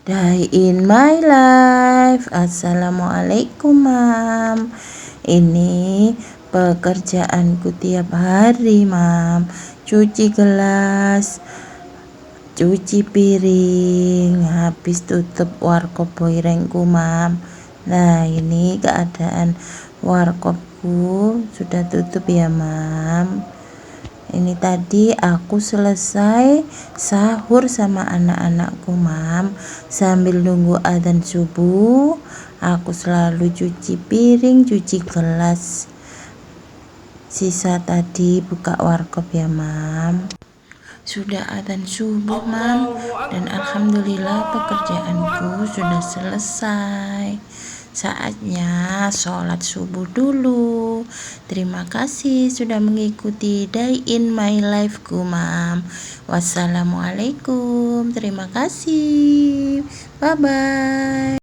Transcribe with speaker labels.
Speaker 1: Day in my life. Assalamualaikum mam. Ini pekerjaanku tiap hari mam. Cuci gelas, cuci piring, habis tutup warkop boirengku mam. Nah ini keadaan warkopku sudah tutup ya mam. Ini tadi aku selesai sahur sama anak-anakku mam. Sambil nunggu adzan subuh, aku selalu cuci piring, cuci gelas. Sisa tadi buka warkop ya mam. Sudah adzan subuh mam, dan alhamdulillah pekerjaanku sudah selesai. Saatnya sholat subuh dulu. Terima kasih sudah mengikuti Day in my life ku mam. Wassalamualaikum. Terima kasih. Bye bye.